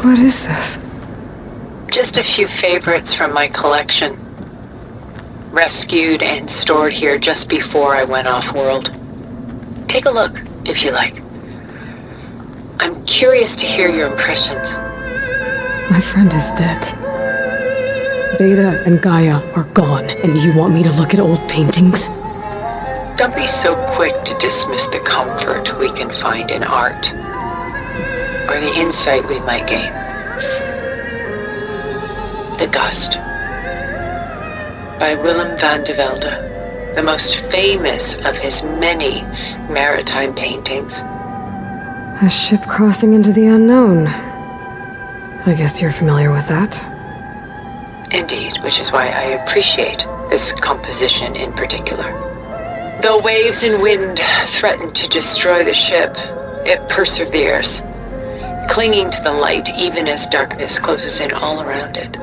What is this? Just a few favorites from my collection. Rescued and stored here just before I went off-world. Take a look, if you like. I'm curious to hear your impressions. My friend is dead. Beta and Gaia are gone, and you want me to look at old paintings? Don't be so quick to dismiss the comfort we can find in art, or the insight we might gain. The Gust, by Willem van de Velde, the most famous of his many maritime paintings. A ship crossing into the unknown. I guess you're familiar with that. Indeed, which is why I appreciate this composition in particular. Though waves and wind threaten to destroy the ship, it perseveres, clinging to the light even as darkness closes in all around it.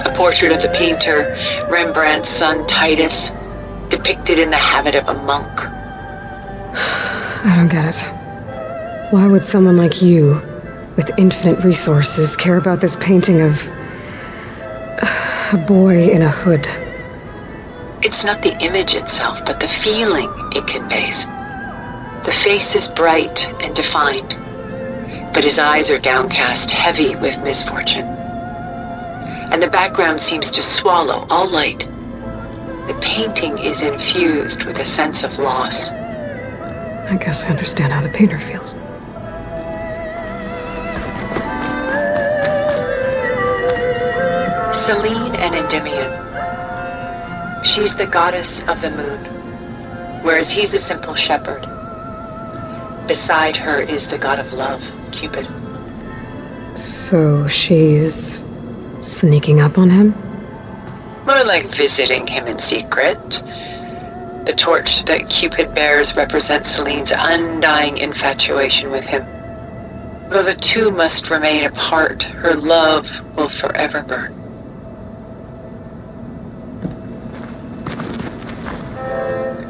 A portrait of the painter, Rembrandt's son Titus, depicted in the habit of a monk. I don't get it. Why would someone like you, with infinite resources, care about this painting of a boy in a hood? It's not the image itself, but the feeling it conveys. The face is bright and defined, but his eyes are downcast, heavy with misfortune. And the background seems to swallow all light. The painting is infused with a sense of loss. I guess I understand how the painter feels. Selene and Endymion. She's the goddess of the moon, whereas he's a simple shepherd. Beside her is the god of love, Cupid. So she's sneaking up on him? More like visiting him in secret. The torch that Cupid bears represents Selene's undying infatuation with him. Though the two must remain apart, her love will forever burn.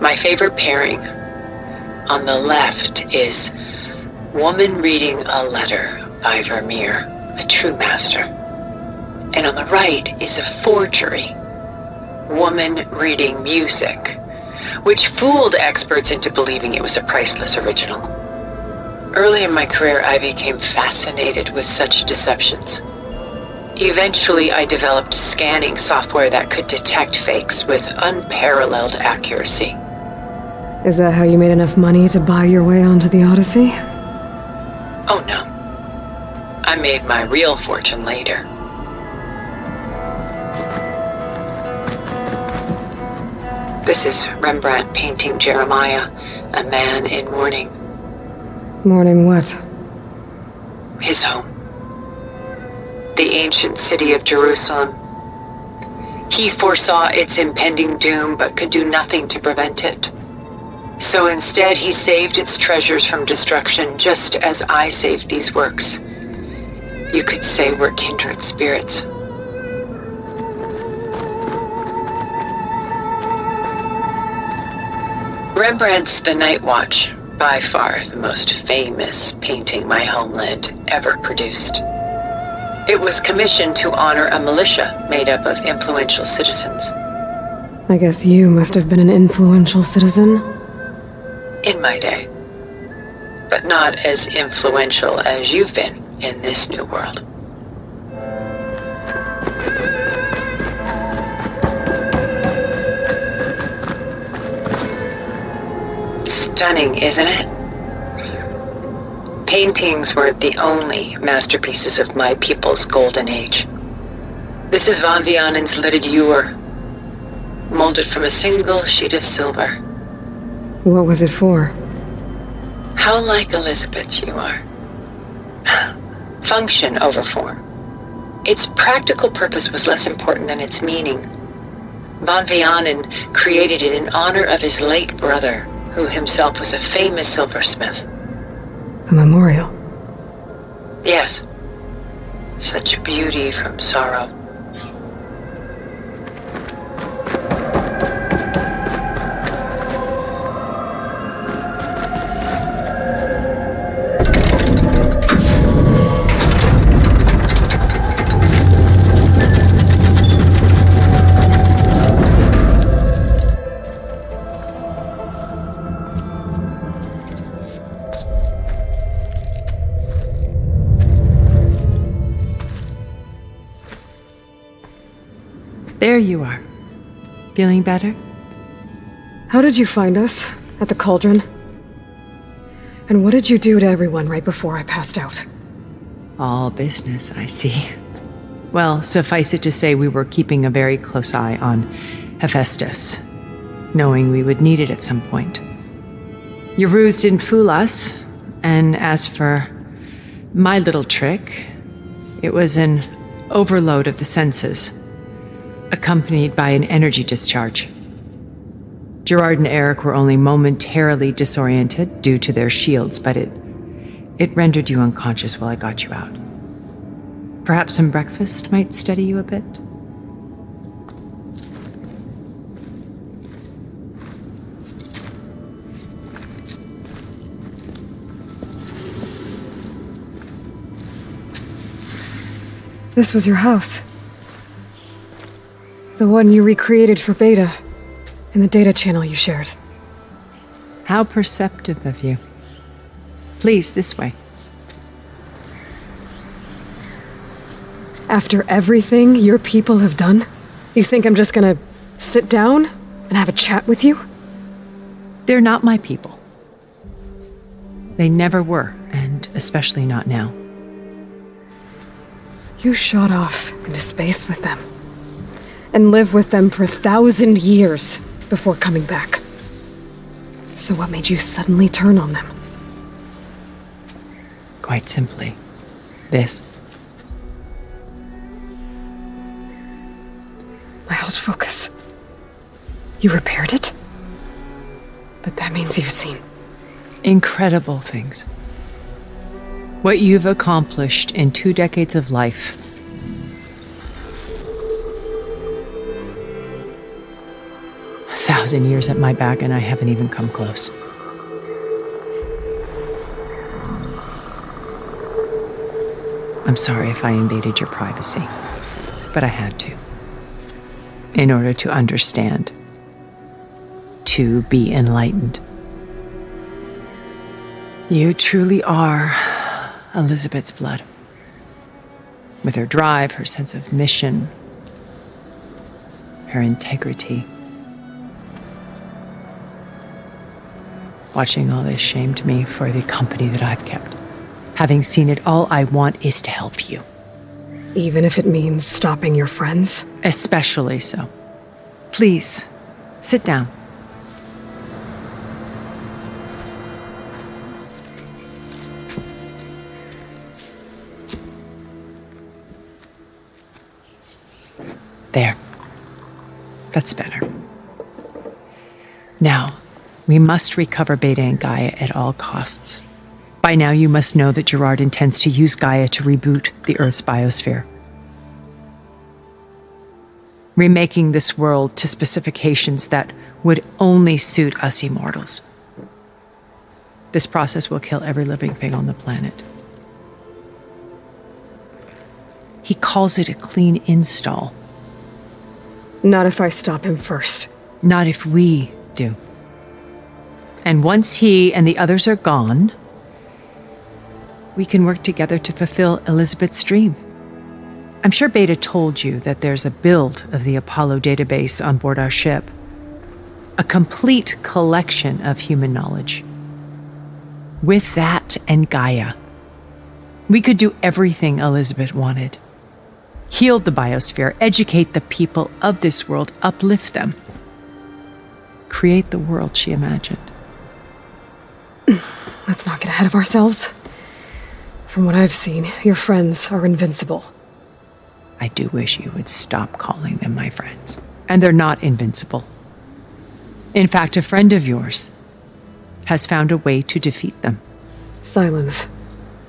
My favorite pairing on the left is Woman Reading a Letter by Vermeer, a true master. And on the right is a forgery, Woman Reading Music, which fooled experts into believing it was a priceless original. Early in my career, I became fascinated with such deceptions. Eventually, I developed scanning software that could detect fakes with unparalleled accuracy. Is that how you made enough money to buy your way onto the Odyssey? Oh no. I made my real fortune later. This is Rembrandt painting Jeremiah, a man in mourning. Mourning what? His home. The ancient city of Jerusalem. He foresaw its impending doom, but could do nothing to prevent it. So instead, he saved its treasures from destruction, just as I saved these works. You could say we're kindred spirits. Rembrandt's The Night Watch, by far the most famous painting my homeland ever produced. It was commissioned to honor a militia made up of influential citizens. I guess you must have been an influential citizen. In my day. But not as influential as you've been in this new world. Stunning, isn't it? Paintings were the only masterpieces of my people's golden age. This is Van Vianen's Lidded Ewer, molded from a single sheet of silver. What was it for? How like Elizabeth you are. Function over form. Its practical purpose was less important than its meaning. Van Vianen created it in honor of his late brother, who himself was a famous silversmith. A memorial? Yes. Such beauty from sorrow. There you are. Feeling better? How did you find us? At the cauldron? And what did you do to everyone right before I passed out? All business, I see. Well, suffice it to say we were keeping a very close eye on Hephaestus, knowing we would need it at some point. Your ruse didn't fool us, and as for my little trick, it was an overload of the senses, accompanied by an energy discharge. Gerard and Eric were only momentarily disoriented due to their shields, but it rendered you unconscious while I got you out. Perhaps some breakfast might steady you a bit? This was your house. The one you recreated for Beta, in the data channel you shared. How perceptive of you. Please, this way. After everything your people have done, you think I'm just gonna sit down and have a chat with you? They're not my people. They never were, and especially not now. You shot off into space with them, and lived with them for 1,000 years before coming back. So what made you suddenly turn on them? Quite simply, this. My old focus. You repaired it? But that means you've seen Incredible things. What you've accomplished in 2 decades of life. A 1,000 years at my back and I haven't even come close. I'm sorry if I invaded your privacy, but I had to. In order to understand. To be enlightened. You truly are Elizabeth's blood. With her drive, her sense of mission, her integrity. Watching all this shamed me for the company that I've kept. Having seen it, all I want is to help you. even if it means stopping your friends? Especially so. Please, sit down. There. That's better. Now, we must recover Beta and Gaia at all costs. By now, you must know that Gerard intends to use Gaia to reboot the Earth's biosphere. Remaking this world to specifications that would only suit us immortals. This process will kill every living thing on the planet. He calls it a clean install. Not if I stop him first. Not if we do. And once he and the others are gone, we can work together to fulfill Elizabeth's dream. I'm sure Beta told you that there's a build of the Apollo database on board our ship. A complete collection of human knowledge. With that and Gaia, we could do everything Elizabeth wanted. Heal the biosphere, educate the people of this world, uplift them. Create the world she imagined. Let's not get ahead of ourselves. From what I've seen, your friends are invincible. I do wish you would stop calling them my friends. And they're not invincible. In fact, a friend of yours has found a way to defeat them. Silence.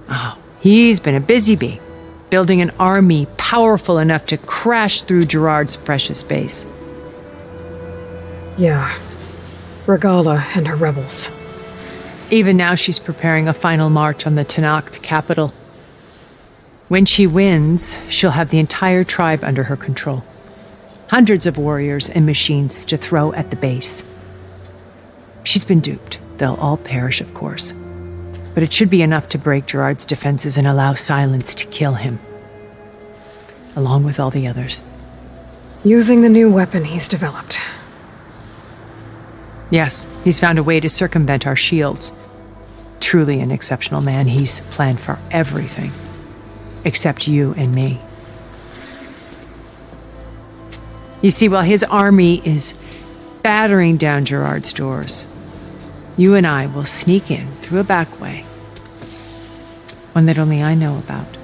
Oh, he's been a busy bee, building an army powerful enough to crash through Gerard's precious base. Yeah. Regala and her rebels. Even now she's preparing a final march on the Tenakth capital. When she wins, she'll have the entire tribe under her control. Hundreds of warriors and machines to throw at the base. She's been duped. They'll all perish, of course. But it should be enough to break Gerard's defenses and allow Silence to kill him. Along with all the others. Using the new weapon he's developed. Yes, he's found a way to circumvent our shields. Truly an exceptional man. He's planned for everything. Except you and me. You see, while his army is battering down Gerard's doors, you and I will sneak in through a back way. One that only I know about.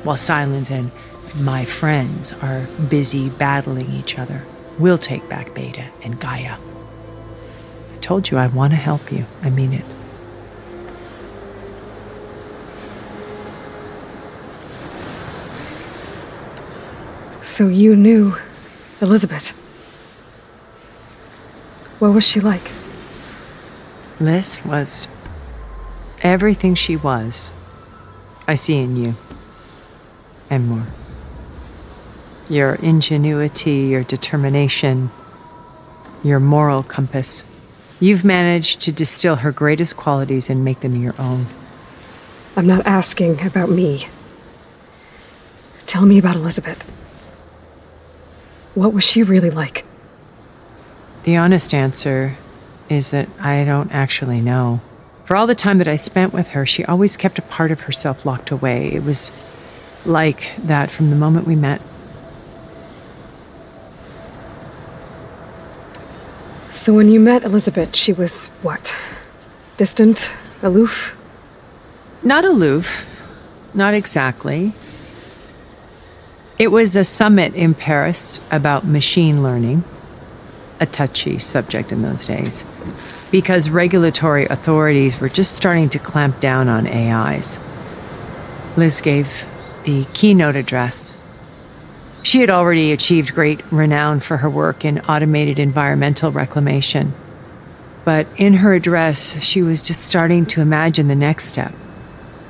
While Silence and my friends are busy battling each other, we'll take back Beta and Gaia. I told you I want to help you. I mean it. So you knew Elizabeth. What was she like? Liz was everything she was. I see in you. And more. Your ingenuity, your determination, your moral compass. You've managed to distill her greatest qualities and make them your own. I'm not asking about me. Tell me about Elizabeth. What was she really like? The honest answer is that I don't actually know. For all the time that I spent with her, she always kept a part of herself locked away. It was like that from the moment we met. So when you met Elizabeth, she was what? Distant? Aloof? Not aloof. Not exactly. It was a summit in Paris about machine learning, a touchy subject in those days, because regulatory authorities were just starting to clamp down on AIs. Liz gave the keynote address. She had already achieved great renown for her work in automated environmental reclamation. But in her address, she was just starting to imagine the next step.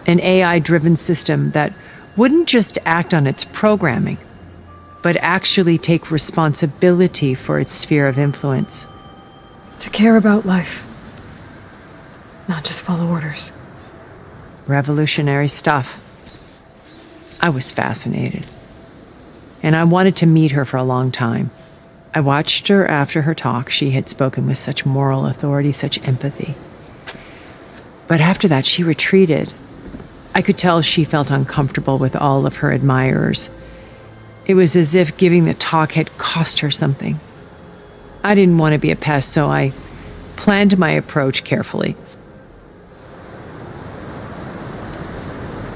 An AI-driven system that wouldn't just act on its programming, but actually take responsibility for its sphere of influence. To care about life. Not just follow orders. Revolutionary stuff. I was fascinated. And I wanted to meet her for a long time. I watched her after her talk. She had spoken with such moral authority, such empathy. But after that, she retreated. I could tell she felt uncomfortable with all of her admirers. It was as if giving the talk had cost her something. I didn't want to be a pest, so I planned my approach carefully.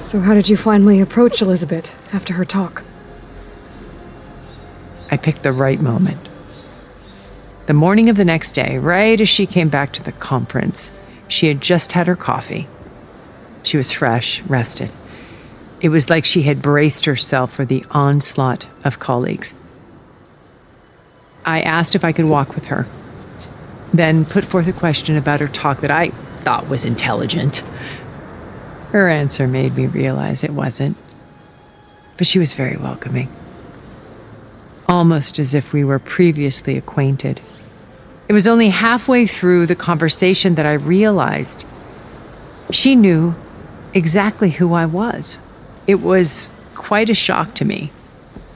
So how did you finally approach Elizabeth after her talk? I picked the right moment. The morning of the next day, right as she came back to the conference, she had just had her coffee. She was fresh, rested. It was like she had braced herself for the onslaught of colleagues. I asked if I could walk with her, then put forth a question about her talk that I thought was intelligent. Her answer made me realize it wasn't, but she was very welcoming. Almost as if we were previously acquainted. It was only halfway through the conversation that I realized she knew exactly who I was. It was quite a shock to me.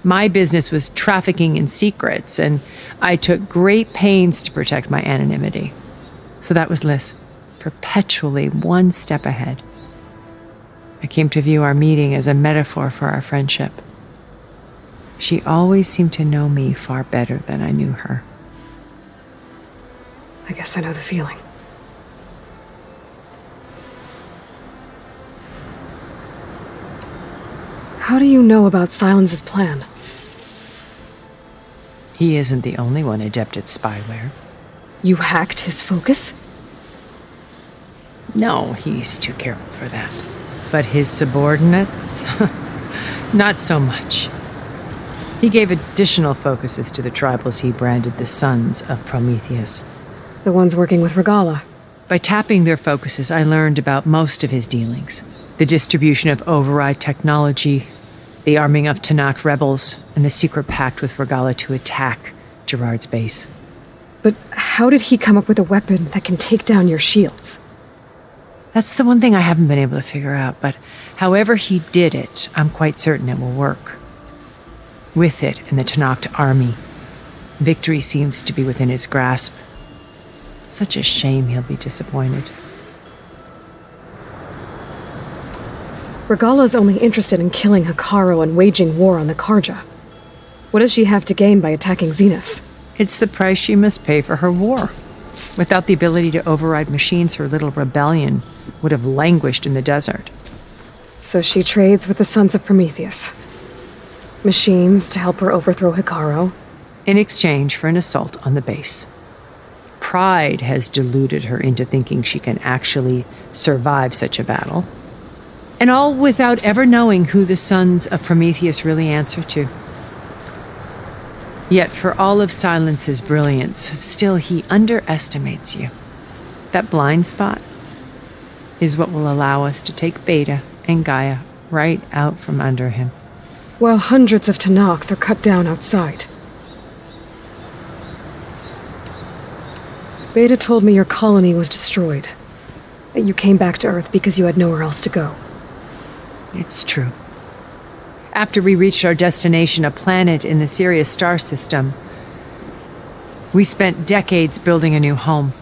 My business was trafficking in secrets, and I took great pains to protect my anonymity. So that was Liz, perpetually one step ahead. I came to view our meeting as a metaphor for our friendship. She always seemed to know me far better than I knew her. I guess I know the feeling. How do you know about Silence's plan? He isn't the only one adept at spyware. You hacked his focus? No, he's too careful for that. But his subordinates? Not so much. He gave additional focuses to the tribals he branded the Sons of Prometheus. The ones working with Regala. By tapping their focuses, I learned about most of his dealings. The distribution of override technology, the arming of Tanakh rebels, and the secret pact with Regala to attack Gerard's base. But how did he come up with a weapon that can take down your shields? That's the one thing I haven't been able to figure out, but however he did it, I'm quite certain it will work. With it and the Tenakth army, victory seems to be within his grasp. Such a shame he'll be disappointed. Regala's only interested in killing Hekarro and waging war on the Karja. What does she have to gain by attacking Zeniths? It's the price she must pay for her war. Without the ability to override machines, her little rebellion would have languished in the desert. So she trades with the Sons of Prometheus. Machines to help her overthrow Hekarro. In exchange for an assault on the base. Pride has deluded her into thinking she can actually survive such a battle. And all without ever knowing who the Sons of Prometheus really answer to. Yet for all of Silence's brilliance, still he underestimates you. That blind spot is what will allow us to take Beta and Gaia right out from under him. While hundreds of Tenakth are cut down outside. Beta told me your colony was destroyed. That you came back to Earth because you had nowhere else to go. It's true. After we reached our destination, a planet in the Sirius star system, we spent decades building a new home.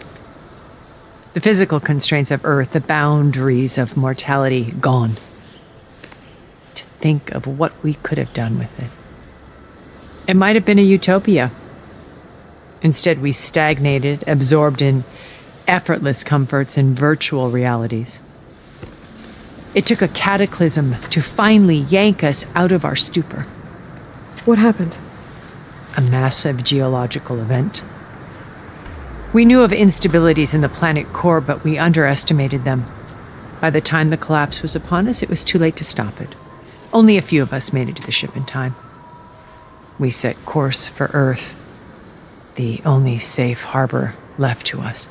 The physical constraints of Earth, the boundaries of mortality, gone. To think of what we could have done with it. It might have been a utopia. Instead, we stagnated, absorbed in effortless comforts and virtual realities. It took a cataclysm to finally yank us out of our stupor. What happened? A massive geological event. We knew of instabilities in the planet core, but we underestimated them. By the time the collapse was upon us, it was too late to stop it. Only a few of us made it to the ship in time. We set course for Earth, the only safe harbor left to us.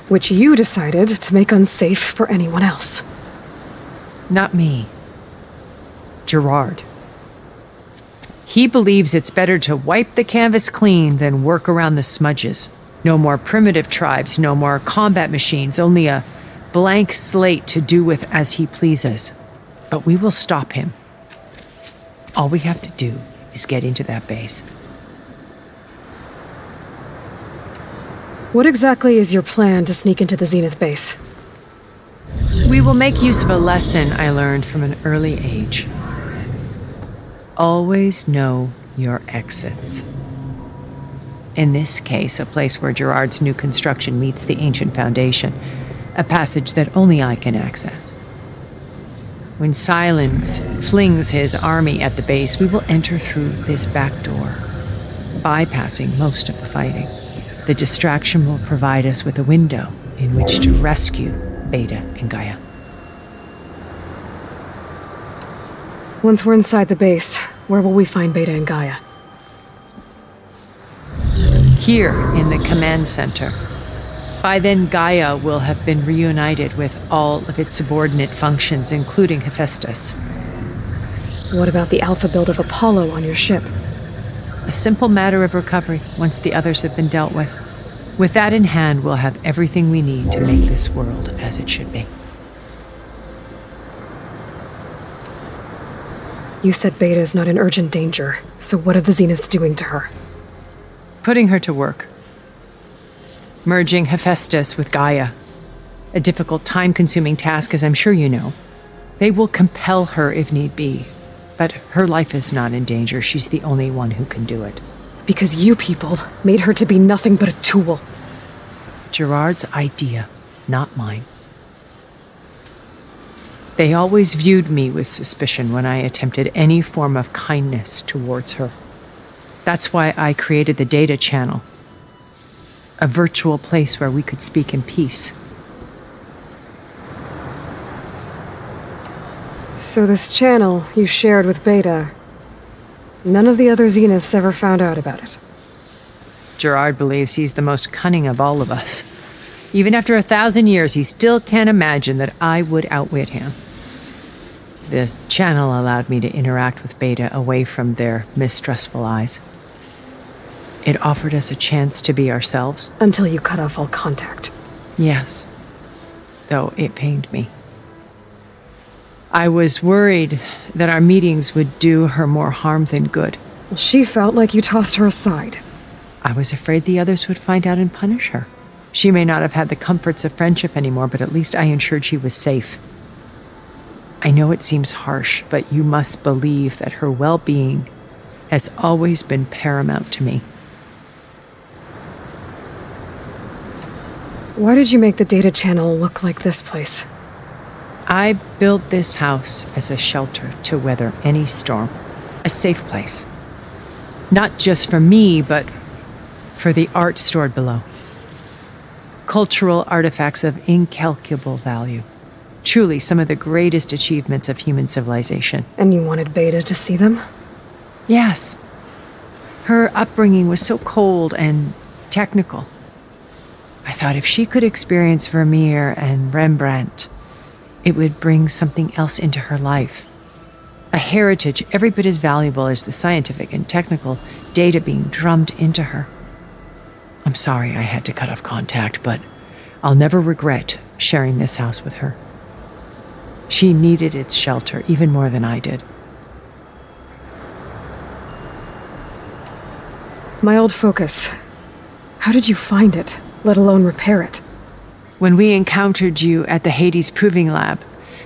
Which you decided to make unsafe for anyone else. Not me. Gerard. He believes it's better to wipe the canvas clean than work around the smudges. No more primitive tribes, no more combat machines, only a blank slate to do with as he pleases. But we will stop him. All we have to do is get into that base. What exactly is your plan to sneak into the Zenith base? We will make use of a lesson I learned from an early age. Always know your exits. In this case, a place where Gerard's new construction meets the ancient foundation, a passage that only I can access. When Silence flings his army at the base, we will enter through this back door, bypassing most of the fighting. The distraction will provide us with a window in which to rescue Beta and Gaia. Once we're inside the base, where will we find Beta and Gaia? Here in the command center. By then, Gaia will have been reunited with all of its subordinate functions, including Hephaestus. What about the alpha build of Apollo on your ship? A simple matter of recovery once the others have been dealt with. With that in hand, we'll have everything we need to make this world as it should be. You said Beta is not in urgent danger, so what are the Zeniths doing to her? Putting her to work. Merging Hephaestus with Gaia. A difficult, time-consuming task, as I'm sure you know. They will compel her if need be. But her life is not in danger. She's the only one who can do it. Because you people made her to be nothing but a tool. Gerard's idea, not mine. They always viewed me with suspicion when I attempted any form of kindness towards her. That's why I created the data channel. A virtual place where we could speak in peace. So this channel you shared with Beta, none of the other Zeniths ever found out about it. Gerard believes he's the most cunning of all of us. Even after 1,000 years, he still can't imagine that I would outwit him. The channel allowed me to interact with Beta away from their mistrustful eyes. It offered us a chance to be ourselves. Until you cut off all contact. Yes, though it pained me. I was worried that our meetings would do her more harm than good. Well, she felt like you tossed her aside. I was afraid the others would find out and punish her. She may not have had the comforts of friendship anymore, but at least I ensured she was safe. I know it seems harsh, but you must believe that her well-being has always been paramount to me. Why did you make the data channel look like this place? I built this house as a shelter to weather any storm. A safe place. Not just for me, but for the art stored below. Cultural artifacts of incalculable value. Truly some of the greatest achievements of human civilization. And you wanted Beta to see them? Yes. Her upbringing was so cold and technical. I thought if she could experience Vermeer and Rembrandt, it would bring something else into her life. A heritage every bit as valuable as the scientific and technical data being drummed into her. I'm sorry I had to cut off contact, but I'll never regret sharing this house with her. She needed its shelter even more than I did. My old focus. How did you find it, let alone repair it? When we encountered you at the Hades Proving Lab,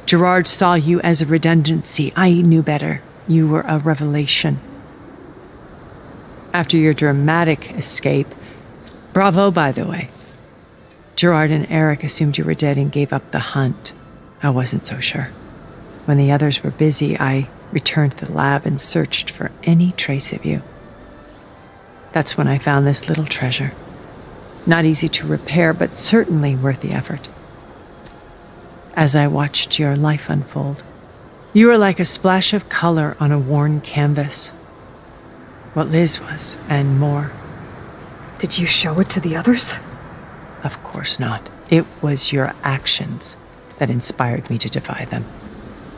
Gerard saw you as a redundancy. I knew better. You were a revelation. After your dramatic escape, bravo, by the way. Gerard and Eric assumed you were dead and gave up the hunt. I wasn't so sure. When the others were busy, I returned to the lab and searched for any trace of you. That's when I found this little treasure. Not easy to repair, but certainly worth the effort. As I watched your life unfold, you were like a splash of color on a worn canvas. What Liz was, and more. Did you show it to the others? Of course not. It was your actions that inspired me to defy them.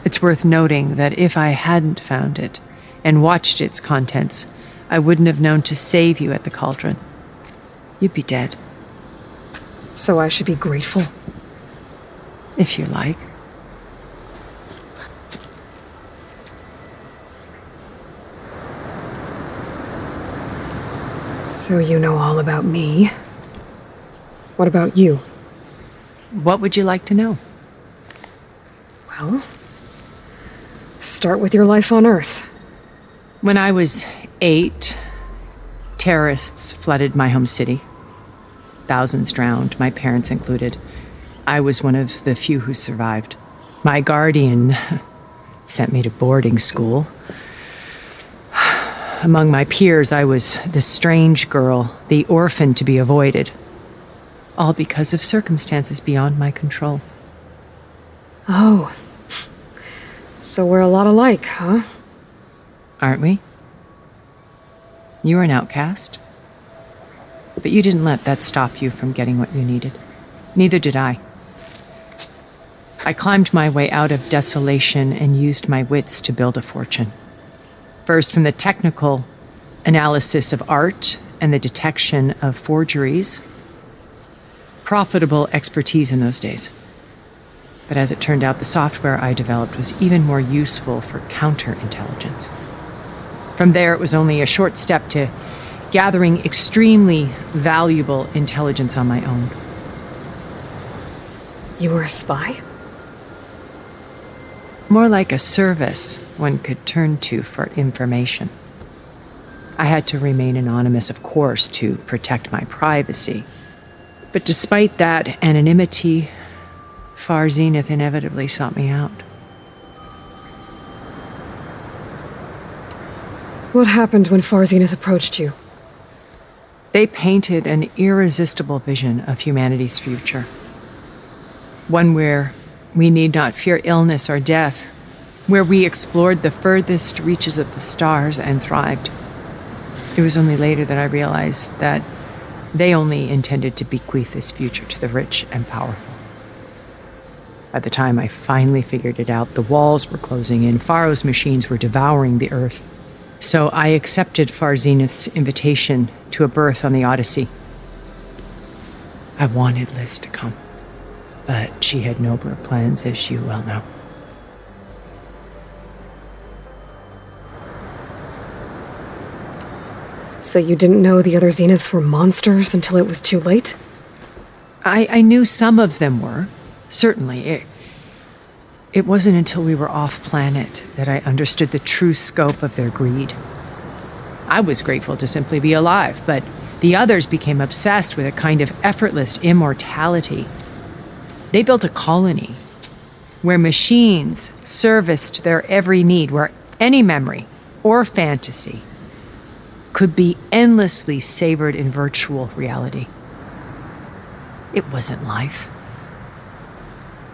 It's worth noting that if I hadn't found it and watched its contents, I wouldn't have known to save you at the cauldron. You'd be dead. So I should be grateful? If you like. So you know all about me. What about you? What would you like to know? Well, start with your life on Earth. When I was 8, terrorists flooded my home city. Thousands drowned, my parents included. I was one of the few who survived. My guardian sent me to boarding school. Among my peers, I was the strange girl, the orphan to be avoided. All because of circumstances beyond my control. Oh. So we're a lot alike, huh? Aren't we? You were an outcast. But you didn't let that stop you from getting what you needed. Neither did I. I climbed my way out of desolation and used my wits to build a fortune. First, from the technical analysis of art and the detection of forgeries. Profitable expertise in those days. But as it turned out, the software I developed was even more useful for counterintelligence. From there, it was only a short step to gathering extremely valuable intelligence on my own. You were a spy? More like a service one could turn to for information. I had to remain anonymous, of course, to protect my privacy. But despite that anonymity, Far Zenith inevitably sought me out. What happened when Far Zenith approached you? They painted an irresistible vision of humanity's future. One where we need not fear illness or death, where we explored the furthest reaches of the stars and thrived. It was only later that I realized that they only intended to bequeath this future to the rich and powerful. By the time I finally figured it out, the walls were closing in, Pharaoh's machines were devouring the earth. So I accepted Far Zenith's invitation to a berth on the Odyssey. I wanted Liz to come, but she had nobler plans, as you well know. So you didn't know the other Zeniths were monsters until it was too late? I knew some of them were, certainly. It wasn't until we were off-planet that I understood the true scope of their greed. I was grateful to simply be alive, but the others became obsessed with a kind of effortless immortality. They built a colony where machines serviced their every need, where any memory or fantasy could be endlessly savored in virtual reality. It wasn't life.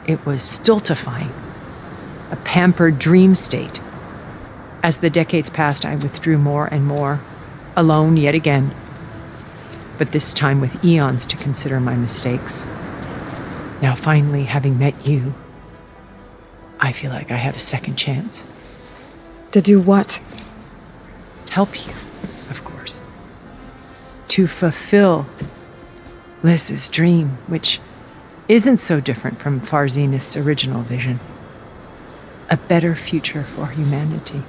It was stultifying, a pampered dream state. As the decades passed, I withdrew more and more, alone yet again, but this time with eons to consider my mistakes. Now, finally, having met you, I feel like I have a second chance. To do what? Help you, of course. To fulfill Liz's dream, which isn't so different from Farzenith's original vision. A better future for humanity.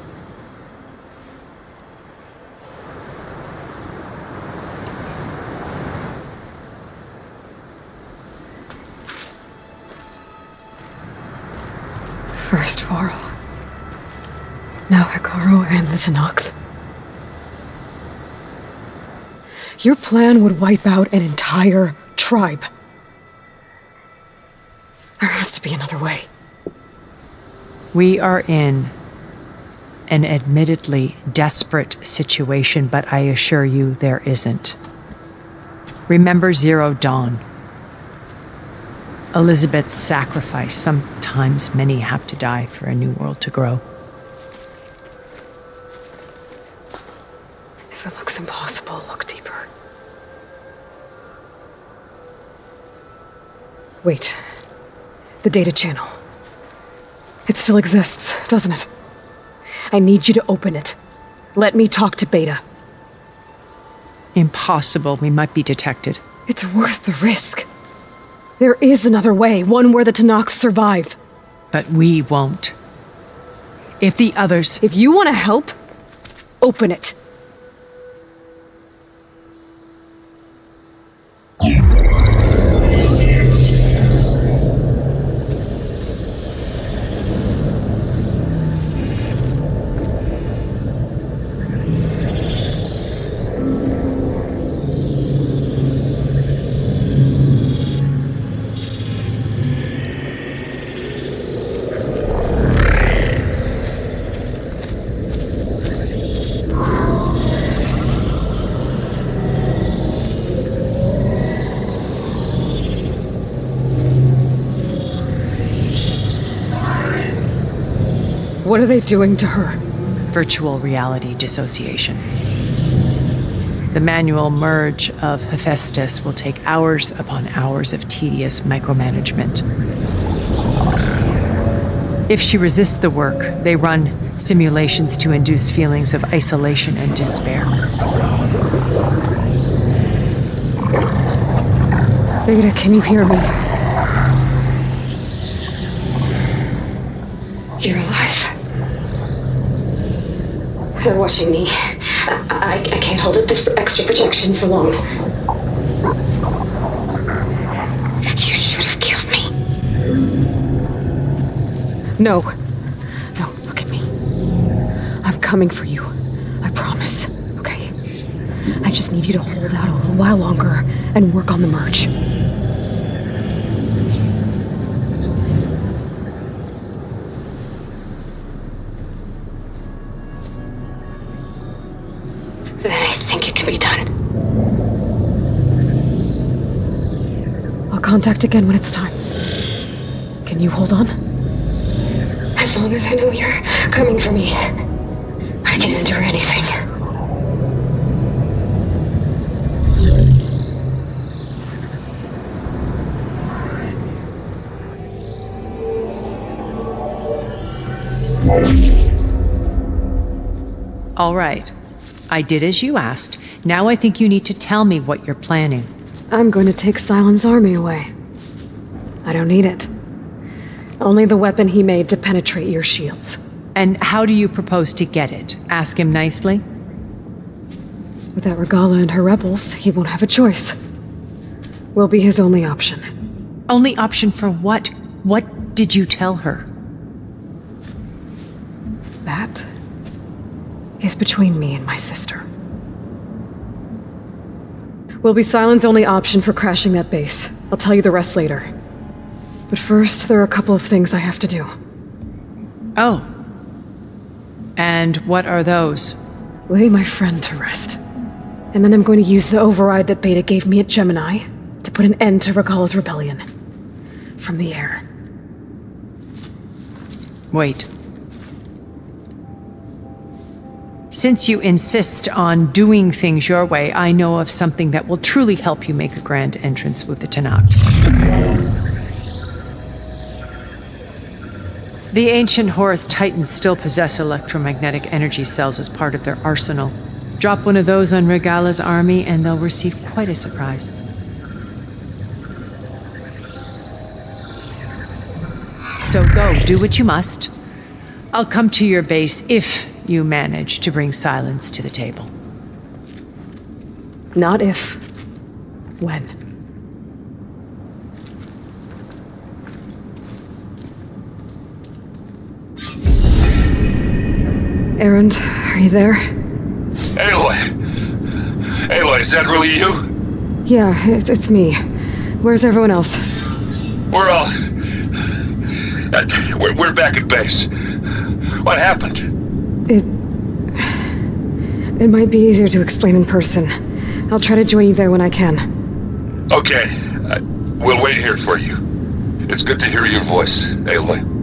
First Varl. Now Hikaru and the Tenakth. Your plan would wipe out an entire tribe. There has to be another way. We are in an admittedly desperate situation, but I assure you there isn't. Remember Zero Dawn. Elizabeth's sacrifice. Sometimes many have to die for a new world to grow. If it looks impossible, look deeper. Wait. The data channel. It still exists, doesn't it? I need you to open it. Let me talk to Beta. Impossible. We might be detected. It's worth the risk. There is another way, one where the Tenakth survive. But we won't. If the others... If you want to help, open it. What are they doing to her? Virtual reality dissociation. The manual merge of Hephaestus will take hours upon hours of tedious micromanagement. If she resists the work, they run simulations to induce feelings of isolation and despair. Beta, can you hear me? You're alive. They're watching me. I can't hold up this extra protection for long. You should have killed me. No. No, look at me. I'm coming for you. I promise. Okay? I just need you to hold out a little while longer and work on the merge. Then I think it can be done. I'll contact again when it's time. Can you hold on? As long as I know you're coming for me, I can endure anything. All right. I did as you asked. Now I think you need to tell me what you're planning. I'm going to take Silent's army away. I don't need it. Only the weapon he made to penetrate your shields. And how do you propose to get it? Ask him nicely? Without Regala and her rebels, he won't have a choice. We'll be his only option. Only option for what? What did you tell her? That is between me and my sister. We'll be Silent's only option for crashing that base. I'll tell you the rest later. But first, there are a couple of things I have to do. Oh. And what are those? Lay my friend to rest. And then I'm going to use the override that Beta gave me at Gemini to put an end to Regala's rebellion. From the air. Wait. Since you insist on doing things your way, I know of something that will truly help you make a grand entrance with the Tenakth. The ancient Horus Titans still possess electromagnetic energy cells as part of their arsenal. Drop one of those on Regala's army and they'll receive quite a surprise. So go, do what you must. I'll come to your base if you manage to bring Silence to the table. Not if. When. Erend, are you there? Aloy! Aloy, is that really you? Yeah, it's me. Where's everyone else? We're all... we're back at base. What happened? It might be easier to explain in person. I'll try to join you there when I can. Okay. We'll wait here for you. It's good to hear your voice, Aloy.